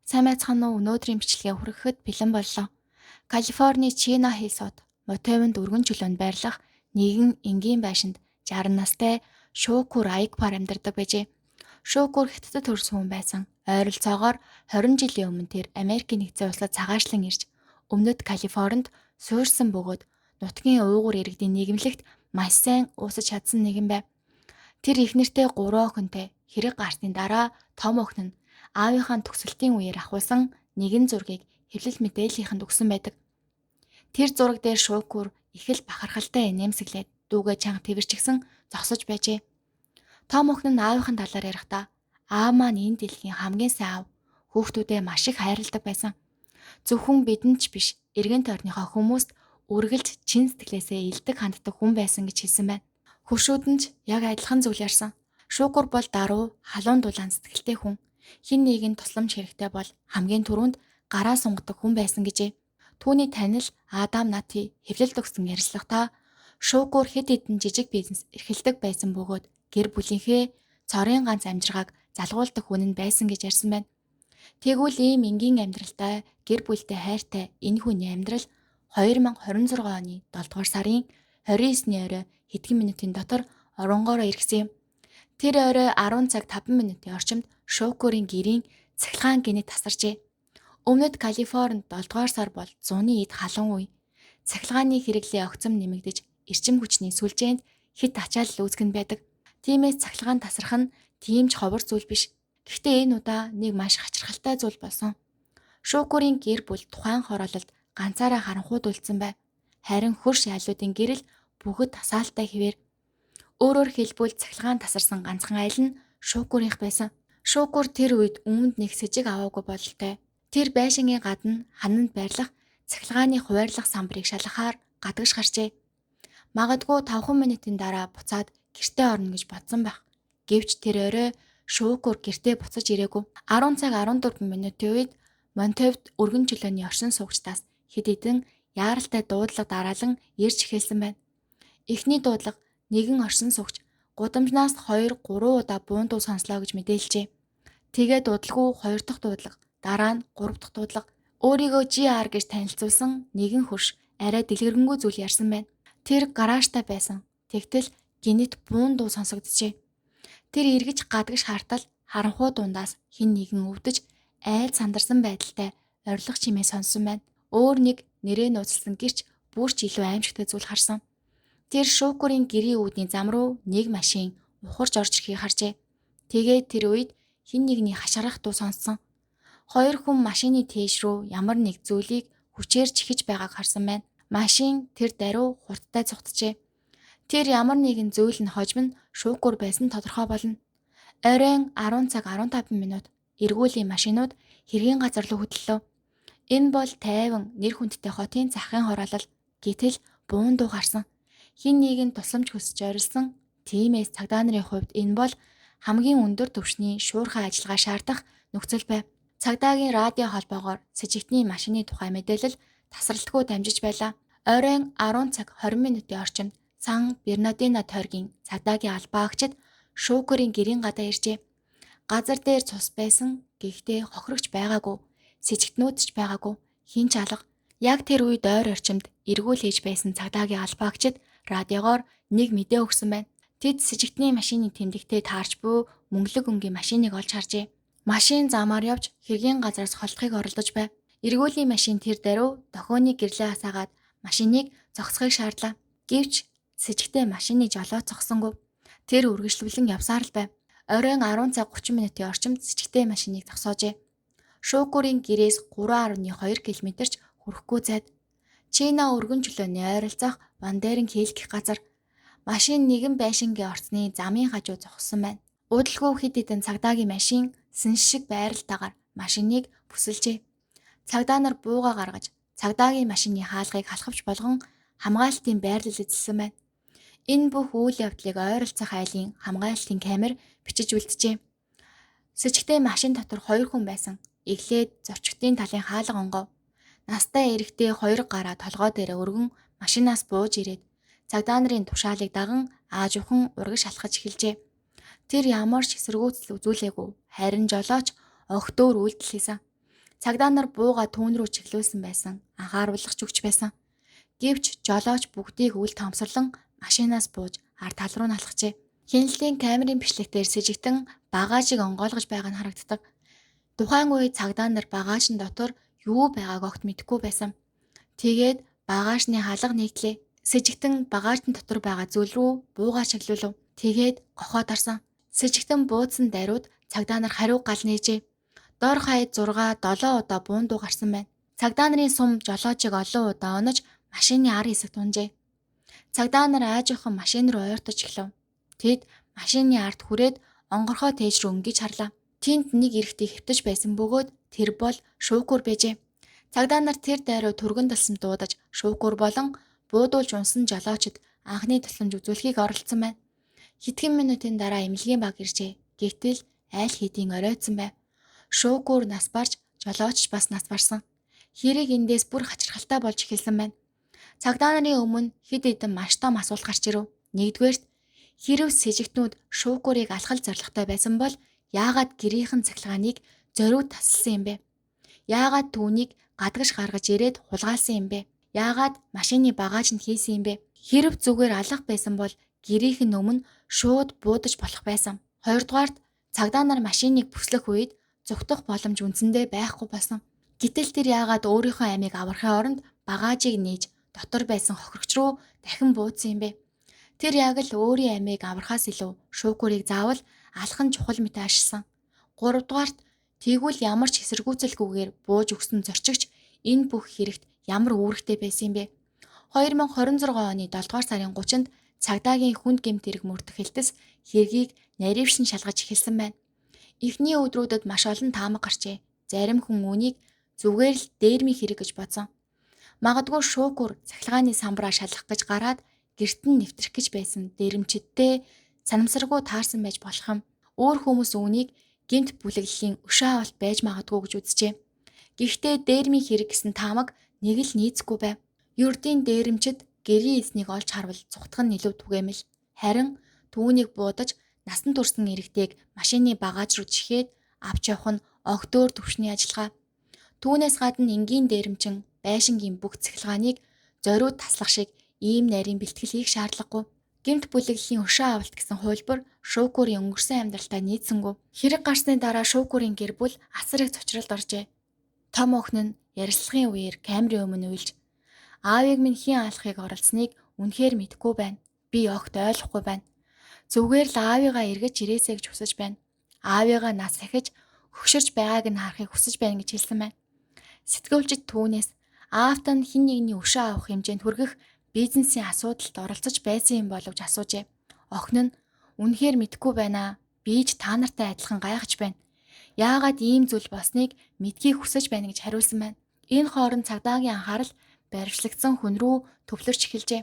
Сайн байцгаана уу? Өнөөдрийн бичлэгээ хүрэхэд бэлэн боллоо. Калифорни Чина Хилсот Мотовинд өргөн чөлөөнд байрлах нэгэн энгийн байшинд 60 настай Шүүкүр Аягпар амьдардаг байжээ. Шүүкүр Хятадд төрсөн хүн байсан. Ойролцоогоор 20 жилийн өмнө тэр Америкийн нэгдсэн улсад цагаачлан ирж өмнөд Калифорнид суурьсан бөгөөд нутгийн уугур иргэдийн нийгэмлэгт маш сайн уусаж чадсан нэгэн байв. Тэр их нэртэй 3 охинтой хэрэг гарсны дараа том охин нь аавынхаа төгсөлтийн үеэр ахуулсан нэгэн зургийг хэвлэл мэдээллийнхэнд өгсөн байдаг. Тэр зураг дээр Шүүкүр их л бахархалтай инээмсэглээд дүүгээ чанга тэрчгсэн зогсож байжээ. Том охин нь аавынхаа талаар ярихдаа аав маань энэ дэлхийн хамгийн сайн аав, хүүхдүүдээ маш их хайрладаг байсан. Зөвхөн бидэнд ч биш, эргэн тойрныхоо хүмүүст үргэлж чин сэтгэлээсээ илдэг ханддаг хүн байсан гэж хэлсэн байна. Хөршүүд нь ч яг адилхан зүйл ярьсан. Шүүкүр бол даруй, халуун дулаан сэтгэлтэй хүн. Хэн нэгэн тусламж хэрэгтэй бол хамгийн түрүүнд гараа сунгадаг хүн байсан гэжээ. Түүний танил Адам Нати хэвлэлд өгсөн ярилцлагатаа Шүүкүр хэд хэдэн жижиг бизнес эрхэлдэг байсан бөгөөд гэр бүлийнхээ цорын ганц амжиргааг залгуулдаг хүн нь байсан гэж ярьсан байна. Тэгвэл ийм энгийн амьдралтай, гэр бүлтэй хайртай энэ хүний амьдрал 2026 оны 7 дугаар сарын 29-ний орой хэдхэн минутын дотор оронгоороо иргэсэн юм. Тэр орой 10 цаг 5 минутын орчимд Шүүкүрийн гэрийн цахилгаан гинэт тасарчээ. Өмнөд Калифорнид 7 дугаар сар бол зуны эд халуун үе. Цахилгааны хэрэглээ огцом нэмэгдэж, эрчим хүчний сүлжээнд хэд ачаалал үүсгэн байдаг. Тиймээс цахилгаан тасрах нь тийм ч ховор зүйл биш. Гэхдээ энэ удаа нэг маш хачирхалтай зүйл болсон. Шүүкүрийн гэр бүл тухайн хороололд ганцаараа харанхуйд үлдсэн байв. Харин хөрш айлуудын гэрэл бүгд тасаалтай хэвээр. Өөрөөр хэлбэл цахилгаан тасарсан ганцхан айл нь Шүүкүрийнх байсан. Шүүкүр тэр үед үүнд нэг сэжиг аваагүй бололтой. Тэр байшингийн гадна хананд байрлах цахилгааны хуваарлах самбарыг шалгахаар гадагш гарчээ. Магадгүй 5 минутын дараа буцаад гэртээ орно гэж бодсон байх. Гэвч тэр орой Шүүкүр гэртээ буцаж ирээгүй. 10 цаг 14 минутын үед Монтевд өргөн чөлөөний оршин суугчдаас хэд хэдэн яаралтай дуудлага дараалан ирж эхэлсэн байна. Эхний дуудлага нэгэн оршин суугч гудамжнаас 2-3 удаа буун дуу сонслоо гэж мэдээлжээ. Тэгээд дуудлаггүй 2 дахь дуудлага, дараа нь 3 дахь дуудлага. Өөрийгөө GR гэж танилцуулсан нэгэн хөрш арай дэлгэрэнгүй зүйл ярьсан байна. Тэр гараажтай байсан. Тэгтэл гинэт буун дуу сонсогджээ. Тэр эргэж гадагш хартал харанхуй дундаас хэн нэгэн өвдөж айл сандарсан байдалтай орилох чимээ сонссон байна. Өөр нэг нэрээ нууцлсан гэрч бүрч илүү аимшигтай зүйл харсан. Тэр Шүүкүрийн гэрийн үүдний зам руу нэг машин ухарж орж ирэхийг харжээ. Тэгээд тэр үед хэн нэгний хашгирах дуу сонссон. 2 хүн машины тээш рүү ямар нэг зүйлийг хүчээр чихэж байгааг харсан байна. Машин тэр даруй хурдтай цугтжээ. Тэр ямар нэгэн зүйл нь хожим нь Шүүкүр байсан тодорхой болно. Оройн 10 цаг 15 минут эргүүлийн машинууд хэргийн газар руу хөдлөлөө. Энэ бол тайван нэр хүндтэй хотын захын хороолол. Гэтэл буун дуу гарсан. Хэн нэгэн тусламж хүсэж орилсон. Тиймээс цагдаа нарын хувьд энэ бол хамгийн өндөр түвшний шуурхай ажиллагаа шаардах нөхцөл байв. Цагдаагийн радио холбоогоор сэжигтний машины тухай мэдээлэл тасралтгүй дамжиж байлаа. Оройн 10 цаг 20 минутын орчимд Сан Бернардино тойргийн цагдаагийн албаагчид Шүүкүрийн гэрийн гадаа иржээ. Газар дээр цус байсан, гэхдээ хохирогч байгаагүй, сэжигтнүүд ч байгаагүй, хин ч алга. Яг тэр үед ойр орчимд эргүүл хийж байсан цагдаагийн албаагчид радиогоор нэг мэдээ өгсөн байна. Тэд сэжигтний машины тэмдэгтээ таарч буй мөнгөлөг өнгийн машиныг олж харжээ. Машин замаар явж хэргийн газараас холдохыг оролдож байв. Эргүүлийн машин тэр даруй дохионы гэрлээ хасаагаад машиныг зогсохыг шаардлаа. Гэвч сэжигтэй машины жолоо зогсонгүй. Тэр үргэлжлүүлэн явсаар л байв. Оройн 10 цаг 30 минутын орчимд сэжигтэй машиныг зогсоожээ. Шүүкүрийн гэрээс 3.2 км-ч хүрэхгүй зайд. Чина өргөн чөлөөний ойролцоох Вандеринг хийл гэх газар. Машин нэгэн байшингийн орцны замын хажуу зогссон байна. Удалгүй хэд хэдэн цагдаагийн машин сэн шиг байралтайгаар машиныг бүсэлжээ. Цагдаа нар бууга гаргаж цагдаагийн машины хаалгыг халахвч болгон хамгаалтын байрлал эзэлсэн байна. Энэ бүх үйл явдлыг ойролцоох айлын хамгаалтын камер бичиж үлджээ. Сэжигтэй машин дотор 2 хүн байсан. Эглээд зочигтын талын хаалга онгов. Настай эрэгтэй 2 гараа толгой дээр өргөн машинаас бууж ирээд цагдаа нарын тушаалыг даган аажуухан урагш шалхаж эхэлжээ. Тэр ямар ч эсэргүүцэл үзүүлээгүй, харин жолооч огт өөр үйлдэл хийсэн. Цагдаа нар бууга түүн рүү чиглүүлсэн байсан. Анхааруулгач өгч байсан. Гэвч жолооч бүгдийг үл томсорлон машинаас бууж ард тал руу налхжээ. Хяналтын камерын бичлэгтээр с ิจ гтэн багажийг онгойлгож байгаа нь харагддаг. Тухайн үед цагдаа нар багажин дотор юу байгааг огт мэдэхгүй байсан. Тэгээд багажны халга нэгтлээ. С ิจ гтэн багажны дотор байгаа зүйл рүү буугаа чиглүүлв. Тэгээд гохоод арсан. С ิจ гтэн буудсан даруйд цагдаа нар хариу гал нээжээ. Дор хаяад 6-7 удаа буундуу гарсан байна. Цагдаа нарын сум жолоочийг олон удаа онож машины ар хэсэг тунжээ. Цагдаа нар аажуухан машин руу ойртож эхлэв. Тэд машины ард хүрээд онгорхоо тээж рүү өнгөж харлаа. Тэнд нэг эрэгтэй хэвтэж байсан бөгөөд тэр бол шүүкүр байжээ. Цагдаа нар тэр дайруу түргэн талсан дуудаж шүүкүр болон буудуулж унсан жолоочд анхны тусламж үзүүлэхийг оролдсон байна. Хэдхэн минутын дараа эмнэлгийн баг иржээ. Гэтэл айл хэдийн оройтсон байв. Шүүкүр нас барж жолооч бас нас барсан. Хэрэг эндээс бүр хачирхалтай болж эхэлсэн байна. Цагдаа нарын өмнө хэд хэдэн маш том асуулт гарч ирэв. Нэгдүгээрт хэрв с ิจ гтнүүд шүүкүрийг алхал зоригтой байсан бол яагаад гэрийнхэн цахилгааныг зориуд тасалсан юм бэ? Яагаад түүнийг гадагш гаргаж ирээд хулгайлсан юм бэ? Яагаад машины багаж нь хийсэн юм бэ? Хэрв зүгээр алах байсан бол гэрийнхэн өмнө шууд буудаж болох байсан. Хоёрдугаарт цагдаа нар машиныг бүслэх үед зүгтах боломж үндсэндээ байхгүй болсон. Гэтэл тэр яагаад өөрийнхөө амийг аврахын оронд багажийг нээж дотор байсан хохирогч руу дахин буудсан юм бэ? Тэр яг л өөрийн амийг аврахаас илүү шүүкүрийг заавал алхан чухал мэт ашигласан. Гуравдугаарт тэгвэл ямар ч эсэргүүцэлгүйгээр бууж өгсөн зорчигч энэ бүх хэрэгт ямар үүрэгтэй байсан юм бэ? 2026 оны 7 дугаар сарын 30-нд цагдаагийн хүнд гэмт хэрэг мөрдөх хэлтэс хэргийг нарившин шалгаж эхэлсэн байна. Эхний өдрүүдэд маш олон таамаг гарчээ. Зарим хүн үүнийг зүгээр л дээрмийн хэрэг гэж бодсон. Магадгүй шүүкүр цахилгааны самбараа шалгах гэж гараад гэрт нь нэвтрэх гэж байсан дээрэмчидтэй санамсаргүй таарсан байж болох юм. Өөр хүмүүс үүнийг гэмт бүлэглэлийн өшөө авалт байж магадгүй гэж үзжээ. Гэхдээ дээрмийн хэрэг гэсэн таамаг нэг л нийцэхгүй байв. Ердийн дээрэмчид гэрийн эзнийг олж харвал цухтах нь илүү түгээмэл. Харин түүнийг буудаж насан турсан иргэдэг машины багаж руу чихээд авч явах нь огт өөр төвшний ажиллагаа. Түүнээс гадна энгийн дээрэмчин байшингийн бүх цахилгааныг зориуд таслах шиг ийм нарийн бэлтгэл хийх шаардлагагүй. Гэмт бүлэглэлийн өшөө авалт гэсэн хувилбар шүүкүрийн өнгөрсөн амьдралтай нийцсэнгүй. Хэрэг гарсны дараа шүүкүрийн гэр бүл асар их цочролд оржээ. Том охин нь ярилцлагын үеэр камерын өмнө уйлж аавыг минь хэн алахыг оролцсныг үнэхээр мэдэхгүй байна. Би огт ойлгохгүй байна. Зүгээр л аавыгаа эргэж ирээсэй гэж хүсэж байна. Аавыгаа нас сахиж хөгшөрж байгааг нь харахыг хүсэж байна гэж хэлсэн байна. Сэтгүүлчид түүнээс аавтаа нь хэн нэгний өшөө авах хэмжээнд хүргэх бизнесийн асуудалд оролцож байсан юм болов гэж асуужээ. Охин нь үнэхээр мэдэхгүй байна. Би ч та нартай адилхан гайхаж байна. Яагаад ийм зүйл болсныг мэдхийг хүсэж байна гэж хариулсан байна. Энэ хооронд цагдаагийн анхаарал баривчлагдсан хүн рүү төвлөрч эхэлжээ.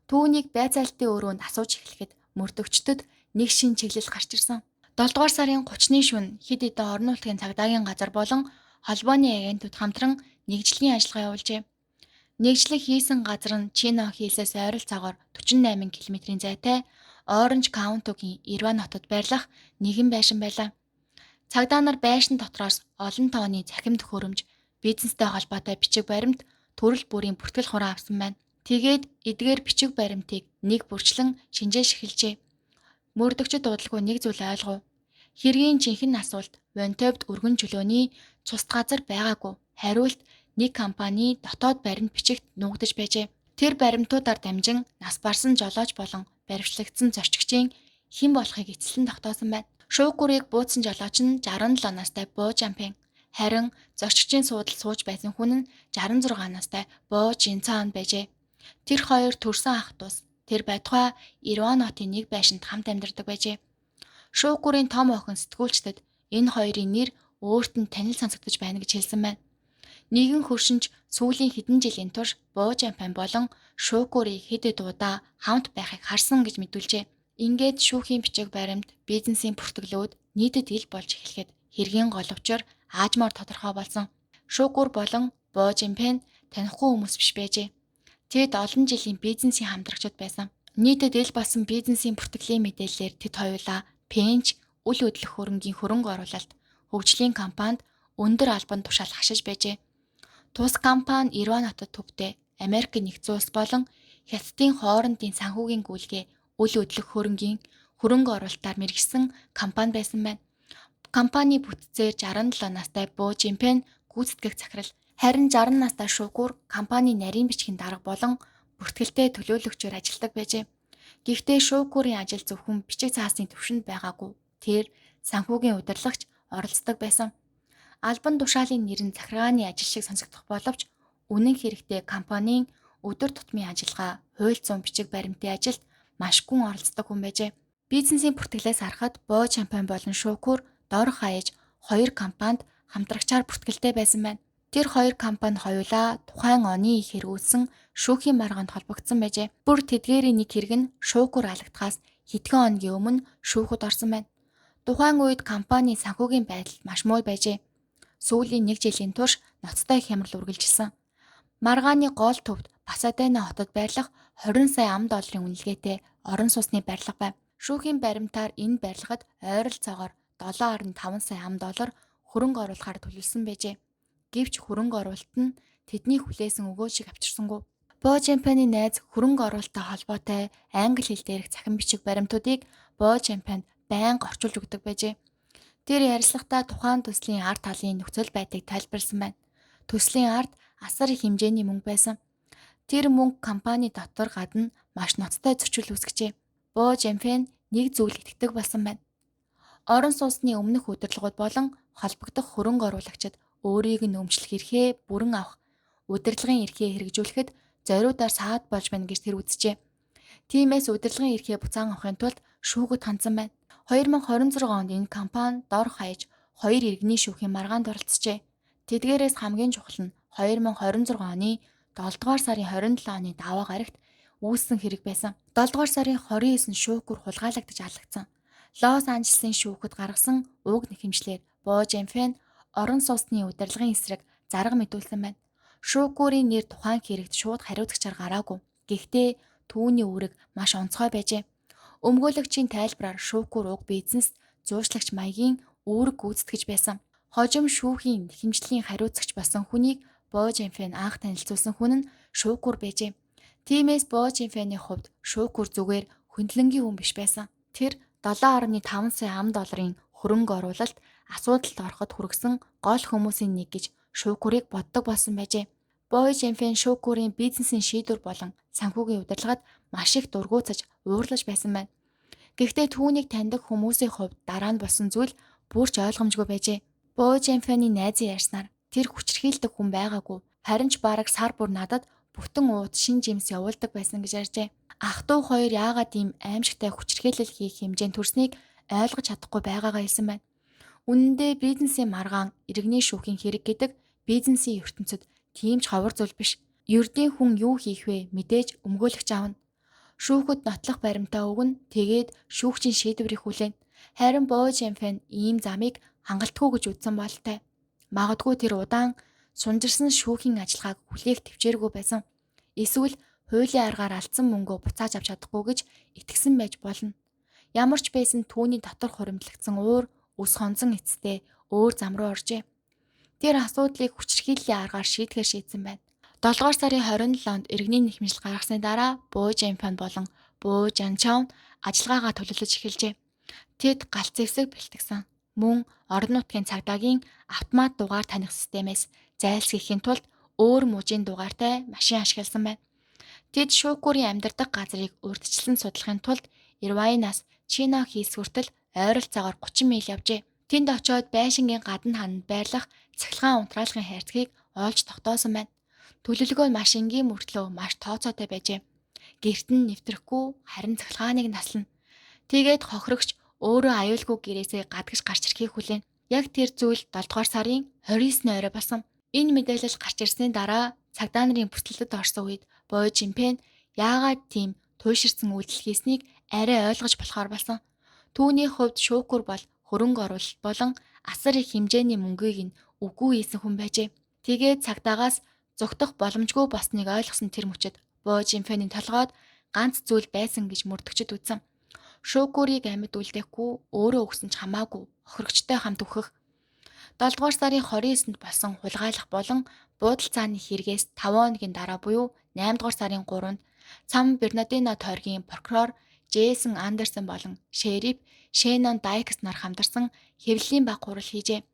Түүнийг байцаалтын өрөөнд асууж эхлэхэд мөрдөгчдөд нэг шин чиглэл гарч ирсэн. 7 дугаар сарын 30-ны шөнө хэд хэдэн орон нутгийн цагдаагийн газар болон холбооны агентууд хамтран нэгжлийн ажиллагаа явуулжээ. Нэгжлэг хийсэн газар нь Чино хийсээс ойролцоогоор 48 км-ийн зайтай Оранж Каунтигийн Ирван хотод байрлах нэгэн байшин байлаа. Цагдаа нар байшин дотроос олон тооны цахим төхөөрөмж, бизнестэй холбоотой бичиг баримт, төрөл бүрийн бүртгэл хураа авсан байна. Тэгээд эдгээр бичиг баримтыг нэг бүрчлэн шинжээш эхэлжээ. Мөрдөгчд удалгүй нэг зүйл ойлгов. Хэргийн жинхэнэ асуулт Вонтовд өргөн чөлөөний цусд газар байгаагүй. Хариулт нэг компани дотоод баримт бичигт нуугдаж байжээ. Тэр баримтуудаар дамжин нас барсан жолооч болон баривчлагдсан зорчигчийн хэн болохыг эцэслэн тогтоосон байна. Шүүкүрийг буудсан жолооч нь 67 настай Бо Жампин. Харин зорчигчийн суудалд сууж байсан хүн нь 66 настай Бо Жинцаан байжээ. Тэр хоёр төрсөн ах дус. Тэр байтугай Ирван хотын нэг байшинд хамт амьдардаг байжээ. Шүүкүрийн том охин сэтгүүлчдэд энэ хоёрын нэр өөрт нь танил сонсогдож байна гэж хэлсэн байна. Нэгэн хөршинч сүүлийн хэдэн жилийн турш Бо Жампин болон Шүүкүрийг хэд хэд удаа хамт байхыг харсан гэж мэдүүлжээ. Ингээд шүүхийн бичиг баримт, бизнесийн бүртгэлүүд нийтэд ил болж эхлэхэд хэргийн гол учир аажмаар тодорхой болсон. Шүүкүр болон Бо Жампин танихгүй хүмүүс биш байжээ. Тэд олон жилийн бизнесийн хамтрагчид байсан. Нийтэд ил болсон бизнесийн бүртгэлийн мэдээллээр тэд хоёулаа пенч, үл хөдлөх хөрөнгийн хөрөнгө оруулалт, хөгжлийн компанид өндөр албан тушаал хашиж байжээ. Тус компани Ереван хотод төвтэй Америк нэгдсэн улс болон Хятадын хоорондын санхүүгийн гүйлгээ үл хөдлөх хөрөнгийн хөрөнгө оруулалтаар мэргэжсэн компани байсан байна. Компани бүтцээр 67 настай Бо Жинпэн гүйцэтгэх захирал, харин 60 настай Шукур компани нарийн бичгийн дарга болон бүртгэлтэй төлөөлөгчөөр ажилладаг байжээ. Гэхдээ Шукурын ажил зөвхөн бичиг цаасны түвшинд байгаагүй. Тэр санхүүгийн удирдлагч оролцдог байсан. Албан тушаалын нэр нь захиргааны ажил шиг сонсогдох боловч үнэн хэрэгтээ компанийн өдөр тутмын ажиллагаа, хууль зүйн бичиг баримтын ажилд маш гүн оролцдог хүн байжээ. Бизнесийн бүртгэлээс харахад Бо Жинпэн болон Шукур дор хаяж 2 компанид хамтрагчаар бүртгэлтэй байсан байна. Тэр 2 компани хоёулаа тухайн оны их хэрэгүүлсэн шүүхийн маргаанд холбогдсон байжээ. Бүр тэдгээрийн нэг хэрэг нь Шукур алагдахаас хэдхэн хоногийн өмнө шүүхэд орсон байна. Тухайн үед компани санхүүгийн байдал маш муу байжээ. Сүүлийн 1 жилийн турш ноцтой хямрал үргэлжилсэн. Маргааны гол төвд Пасадена хотод байрлах 20 сая $20 үнэлгээтэй орон сууцны барилга байв. Шүүхийн баримтаар энэ барилгад ойролцоогоор $7.5 сая хөрөнгө оруулахаар төлөвлөсөн байжээ. Гэвч хөрөнгө оруулалт нь тэдний хүлээсэн өгөөжийг авчирсангүй. Бо Жинпэний найз хөрөнгө оруулалттай холбоотой англи хэл дээрх цахим бичиг баримтуудыг Бо Жинпэнд байнга орчуулж өгдөг байжээ. Тэр ярилцлагатаа тухайн төслийн ард талын нөхцөл байдлыг тайлбарласан байна. Төслийн ард асар их хэмжээний мөнгө байсан. Тэр мөнгө компани дотор гадна маш ноцтой зөрчил үүсгэжээ. Бо Жинпэн нэг зүйлд итгэдэг болсон байна. Орон сууцны өмнөх удирдлагууд болон холбогдох хөрөнгө оруулагчид өөрийг нь өмчлөх эрхээ бүрэн авах, удирдлагын эрхээ хэрэгжүүлэхэд зориудаар саад болж байна гэж тэр үзжээ. Тиймээс удирдлагын эрхээ буцаан авахын тулд шүүхэд хандсан байна. 2026 онд энэ компани дор хаяж 2 иргэний шүүхийн маргаанд оролцжээ. Тэдгээрээс хамгийн чухал нь 2026 оны 7 дугаар сарын 27 оны даваа гарагт үүссэн хэрэг байсан. 7 дугаар сарын 29-нд Шукур хулгайлагдаж алагдсан. Лос Анжелесын шүүхэд гаргасан уг нэхэмжлэр Бо Жинпэн орон сууцны удирдлагын эсрэг зарга мэдүүлсэн байна. Шукурын нэр тухайн хэрэгт шууд хариуцагчаар гараагүй. Гэхдээ түүний үүрэг маш онцгой байжээ. Өмгөөлөгчийн тайлбараар Шукур уг бизнест зуучлагч маягийн үүрэг гүйцэтгэж байсан. Хожим шүүхийн нэхэмжлийн хариуцагч болсон хүнийг Бо Жинпэн анх танилцуулсан хүн нь Шукур байжээ. Тиймээс Бо Жинпэний хувьд Шукур зүгээр хөндлөнгийн хүн биш байсан. Тэр $7.5 сая хөрөнгө оруулалт асуудалд ороход хүргэсэн гол хүмүүсийн нэг гэж Шукурыг боддог болсон байжээ. Бо Жинпэн Шукурын бизнесийн шийдвэр болон санхүүгийн удирдлагад маш их дургуутсаж уурлаж байсан байна. Гэхдээ түүнийг таньдаг хүмүүсийн хувьд дараа нь болсон зүйл бүр ч ойлгомжгүй байжээ. Бо Жинпэний найзын ярьснаар тэр хүчирхийлдэг хүн байгаагүй. Харин ч бараг сар бүр надад бүтэн ууд шин жимс явуулдаг байсан гэж ярьжээ. Ах トゥ хоёр яагаад ийм аимшигтай хүчирхийлэл хийх хэмжээнд хүрснийг ойлгож чадахгүй байгаагаа хэлсэн байна. Үнэн дээр бизнесийн маргаан иргэний шүүхийн хэрэг гэдэг бизнесийн ертөнцид тийм ч ховор зүйл биш. Ердийн хүн юу хийх вэ мэдээж өмгөөлөгч аавна. Шүүхэд нотлох баримтаа өгнө, тэгээд шүүгчийн шийдвэрийг хүлээнэ. Харин Бо Жинпэн ийм замыг хангалтгүй гэж үзсэн бололтой. Магадгүй тэр удаан сунжирсан шүүхийн ажиллагааг хүлээх төвчээргүй байсан. Эсвэл хуулийн аргаар алдсан мөнгөө буцааж авч чадахгүй гэж итгэсэн байж болно. Ямар ч байсан түүний дотор хуримтлагдсан уур ус хонзон эцэстээ өөр зам руу оржээ. Тэр асуудлыг хүчирхийллийн аргаар шийдэхээр шийдсэн байна. 7 дугаар сарын 27-нд иргэний нэхмжил гаргасны дараа Бо Жинпэн болон Бо Жанчаун ажиллагаагаа төлөвлөж эхэлжээ. Тэд галт зэвсэг бэлтгэсэн. Мөн орон нутгийн цагдаагийн автомат дугаар таних системээс зайлсхийхийн тулд өөр мужийн дугаартай машин ашигласан байна. Тэд Шукурын амьдардаг газрыг урьдчилан судлахын тулд Ереванаас Чино хийс хүртэл ойролцоогоор 30 миль явжээ. Тэнд очиод байшингийн гадна хананд байрлах цахилгаан унтраалгын хайрцгийг олж тогтоосон байна. Төлөвлөгөө нь маш энгийн мөртлөө маш тооцоотой байжээ. Гэрт нь нэвтрэхгүй харин цахилгааныг наслана. Тэгээд хохирогч өөрөө аюулгүй гэрээсээ гадагш гарч ирэхийг хүлээнэ. Яг тэр зүйл 7 дугаар сарын 29-ны орой болсон. Энэ мэдээлэл гарч ирсний дараа цагдаа нарын бүсэлтэд орсон үед Бо Жинпэн яагаад тийм туйширсан үйлдэл хийснийг арай ойлгож болохоор болсон. Түүний хувьд Шукур бол хөрөнгө оруулалт болон асар их хэмжээний мөнгийг нь үгүй хийсэн хүн байжээ. Тэгээд цагдаагаас зугтах боломжгүй болсныг ойлгосон тэр мөчид Бо Жинпэний толгойд ганц зүйл байсан гэж мөрдөгчд үзсэн. Шукурыг амьд үлдээхгүй өөрөө өгсөн ч хамаагүй охирогчтой хамт үхэх. 7 дугаар сарын 29-нд болсон хулгайлах болон буудал цааны хэрэгээс 5 хоногийн дараа буюу 8 дугаар сарын 3-нд Сан Бернардино тойргийн прокурор Джейсон Андерсон болон шериф Шеннон Дайкс нар хамтарсан хэвлэлийн баг хурал хийжээ.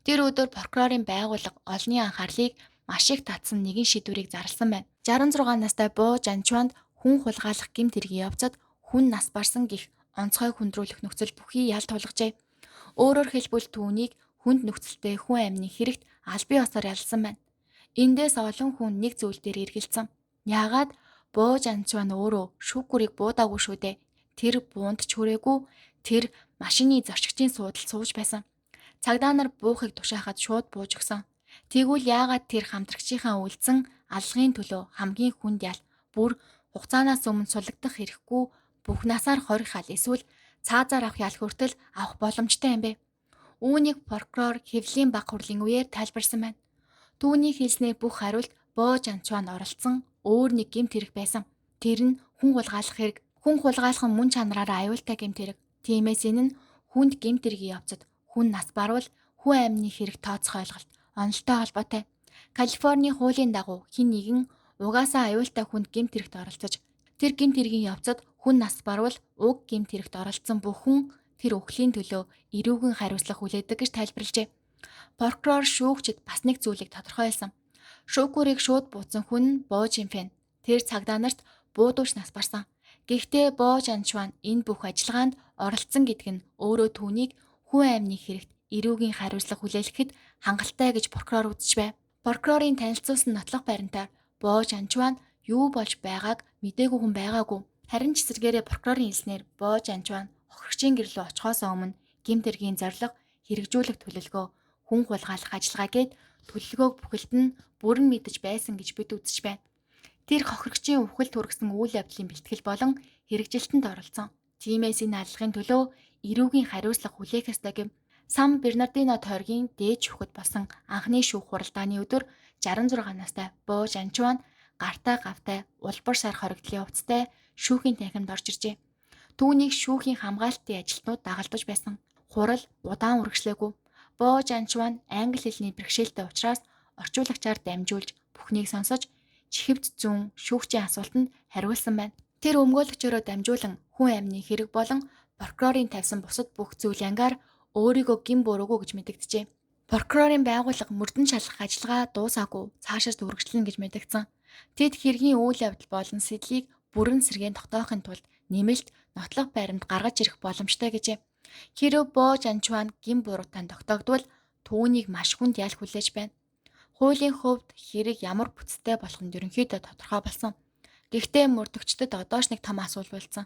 Тэр өдөр прокурорын байгууллага олонний анхаарлыг маш их татсан нэгэн шийдвэрийг зарласан байна. 66 настай Бо Жанчванд хүн хулгайлах гэмт хэргийн явцад хүн нас барсан гих онцгой хүндрүүлэх нөхцөл бүхий ял тулгажээ. Өөрөөр хэлбэл түүнийг хүнд нөхцөлтэй хүн амины хэрэгт аль бие осоор ялсан байна. Эндээс олон хүн нэг зүйл дээр эргэлзсэн. Яагаад Бо Жанчван өөрөө шүүгүүрийг буудаагүй шүү дээ. Тэр буунд ч хүрээгүй, тэр машины зорчигчийн суудалд сууж байсан. Цагдаа нар буухыг тушаахад шууд бууж өгсөн. Тэгвэл яагаад тэр хамтрагчийнхаа үлдсэн аллагын төлөө хамгийн хүнд ял бүр хугацаанаас өмнө сулагдах хэрэггүй бүх насаар хорих хал эсвэл цаазаар авах ял хүртэл авах боломжтой юм бэ? Үүнийг прокурор хэвлэлийн баг хурлын үеэр тайлбарсан байна. Түүний хэлснээр бүх хариулт Бо Жанчванд оролцсон өөр нэг гэмт хэрэг байсан. Тэр нь хүн хулгайлах хэрэг. Хүн хулгайлах нь мөн чанараараа аюултай гэмт хэрэг. Тиймээс энэ нь хүнд гэмт хэргийн явцад хүн нас барвал хүн амины хэрэг тооцох ойлголт онолтой холбоотой. Калифорний хуулийн дагуу хэн нэгэн угаасаа аюултай хүнд гэмт хэрэгт оролцож тэр гэмт хэргийн явцад хүн нас барвал уг гэмт хэрэгт оролцсон бүх хүн тэр өхлийн төлөө эрүүгэн хариуцлага хүлээдэг гэж тайлбарлажээ. Прокурор шүүгчид бас нэг зүйлийг тодорхойлсон. Шүүгүүрийг шууд буудсан хүн нь Бо Жинфэн. Тэр цагдаа нарт буудууч нас барсан. Гэхдээ Бо Жанчван энэ бүх ажиллагаанд оролцсон гэдэг нь өөрөө түүнийг хүн амины хэрэгт эрүүгийн хариуцлага хүлээлгэхэд хангалттай гэж прокурор үзэж байв. Прокурорын танилцуулсан нотлох баримтаар Бо Жанчван юу болж байгааг мдээгүй хүн байгаагүй. Харин ч эсэргээрээ прокурорын хэлснээр Бо Жанчван хохирогчийн гэрлөө очихоос өмнө гэмт хэргийн зорилго, хэрэгжүүлэх төлөвлөгөө, хүн хулгайлах ажиллагаа гээд төлөвлөгөөг бүхэлд нь бүрэн мэдэж байсан гэж бид үзэж байна. Тэр хохирогчийн үхэлд хүргэсэн үйл явдлын бэлтгэл болон хэрэгжилтэнд оролцсон. Тиймээс энэ аллагын төлөө эрүүгийн хариуцлага хүлээх ёстой гэв. Сан Бернардино тойргийн дээд шүүхэд болсон анхны шүүх хуралдааны өдөр 66 настай Бо Жанчван гартаа гавтай улбар сар хоригдлын хувцастай шүүхийн танхимд орж иржээ. Түүнийг шүүхийн хамгаалтын ажилтнууд дагалдаж байсан. Хурал удаан үргэлжлээгүй. Бо Жанчван англи хэлний бэрхшээлтэй учраас орчуулагчаар дамжуулж бүхнийг сонсож чихэвд зүүн шүүгчийн асуултанд хариулсан байна. Тэр өмгөөлөгчөөрөө дамжуулан хүн амины хэрэг болон прокурорын тавьсан бусад бүх зүйл янгаар өөрийгөө гин буруугүй гэж мэдэгджээ. Прокурорын байгууллага мөрдөн шалгах ажиллагаа дуусаагүй цаашаа үргэлжлэнэ гэж мэдэгдсэн. Тэд хэргийн үйл явдал болон сэдлийг бүрэн сэргээн тогтоохын тулд нэмэлт нотлох баримт гаргаж ирэх боломжтой гэжээ. Хэрэв Бо Жанчван гин буруутай тогтоогдвол түүнийг маш хүнд ял хүлээж байна. Хуулийн хувьд хэрэг ямар бүцтэй болох нь ерөнхийдөө тодорхой болсон. Гэхдээ мөрдөгчдөд одоош нэг том асуулт болсон.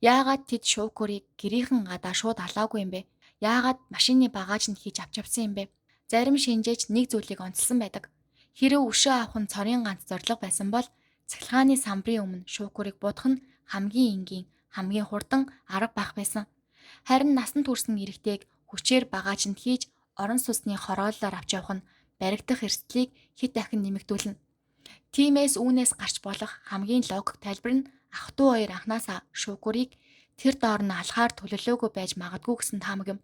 Яагаад тэд шүүгүүрийг гэрийнхэн гадаа шууд алаагүй юм бэ? Яагаад машины багажинд хийж авч явсан юм бэ? Зарим шинжээч нэг зүйлийг онцлсан байдаг. Хэрэв өшөө авах нь цорын ганц зорилго байсан бол цахилгааны самбарын өмнө шүүгүүрийг буудах нь хамгийн энгийн, хамгийн хурдан арга байх байсан. Харин насанд хүрсэн эрэгтэйг хүчээр багажинд хийж орон сууцны хорооллоор авч явах нь баригдах эрсдлийг хэд дахин нэмэгдүүлнэ. Тиймээс үүнээс гарч болох хамгийн логик тайлбар нь ах トゥ хоёр анхнаасаа шүүгүүрийг тэр доор нь алхаар төлөлөөгүй байж магадгүй гэсэн таамаг юм.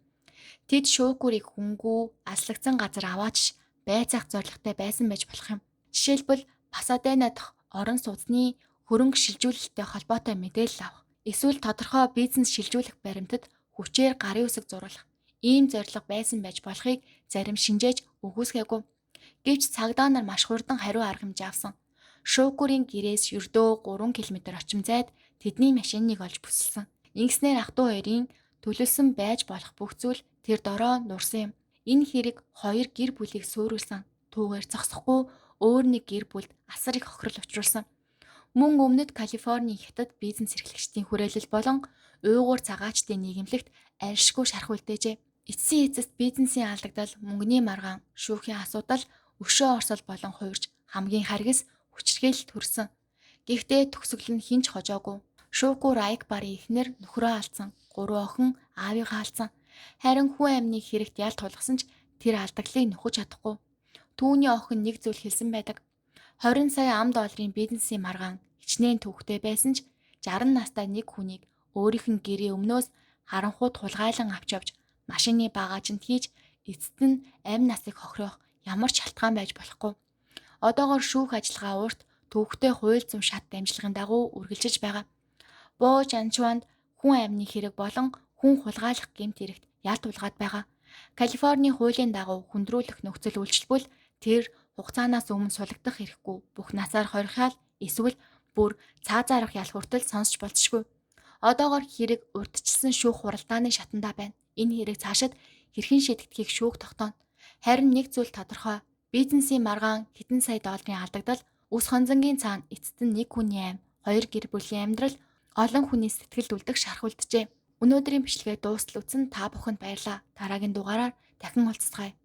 Тэд шүүгүүрийг хөнгүү, аслагдсан газар аваач байцаах зорилготой байсан байж болох юм. Жишээлбэл Пасадена дахь орон сууцны хөрөнгө шилжүүлэлттэй холбоотой мэдээлэл авах, эсвэл тодорхой бизнес шилжүүлэх баримтад хүчээр гарын үсэг зурулах. Ийм зорилго байсан байж болохыг зарим шинжээч үгүйсгээгүй. Гэвч цагдаа нар маш хурдан хариу арга хэмжээ авсан. Шүүгүүрийн гэрээс ердөө 3 км орчим зайд тэдний машиныг олж бүсэлсэн. Ингэснээр ах トゥ хоёрын төлөвлөсөн байж болох бүх зүйл тэр дороо нурсан юм. Энэ хэрэг хоёр гэр бүлийг суурилсан. Түүгээр зогсохгүй өөр нэг гэр бүлд асар их хохирол учруулсан. Мөн өмнөд Калифорний хятад бизнес эрхлэгчдийн хүрээлэл болон уйгуур цагаачдын нийгэмлэгт арьшгүй шарх үлдээжээ. Эцсийн эцэст бизнесийн алдагдал, мөнгөний маргаан, шүүхийн асуудал, өшөө орсол болон хуурж хамгийн харгас хүчирхээлд хүрсэн. Гэхдээ төгсгөл нь хинч хожоогүй. Шүүгүүр Айкбарын эхнэр нөхрөө алдсан, 3 охин аавыгаа алдсан. Харин хүн амны хэрэгт ял тулгасан ч тэр алдаглыг нөхөж чадахгүй. Түүний охин нэг зүйл хэлсэн байдаг. 20 сая $20 бизнесийн маргаан хичнээн төвхтэй байсан ч 60 настай нэг хүнийг өөрийнх нь гэрээ өмнөөс харанхуйд хулгайлан авч явж машины багажинд хийж эцэст нь амь насыг хохирох ямар ч шалтгаан байж болохгүй. Одоогоор шүүх ажиллагаа урт төвөгтэй хууль зүйн шат дамжлагын дагуу үргэлжилж байгаа. Боо Жанчванд хүн амны хэрэг болон хүн хулгайлах гэмт хэрэгт ял тулгаад байгаа. Калифорни хуулийн дагуу хүндрүүлэх нөхцөл үйлчлбэл тэр хугацаанаас өмнө сулагдах хэрэггүй бүх насаар хорихяал эсвэл бүр цаазаарах ял хүртэл сонсч болзошгүй. Одоогоор хэрэг урьдчилсан шүүх хуралдааны шатандаа байна. Энэ хэрэг цаашид хэрхэн шийдэгдхийг шүүх тогтооно. Харин нэг зүйл тодорхой. Бизнесийн маргаан хэдэн сая долларын алдагдал үс хонзонгийн цаана эцэст нь нэг хүний амь, хоёр гэр бүлийн амьдрал, олон хүний сэтгэлд үлдэх шархалджээ. Өнөөдрийн бичлэгээ дуустал үзсэн та бүхэнд баярлалаа. Дараагийн дугаараар дахин уулзцгаая.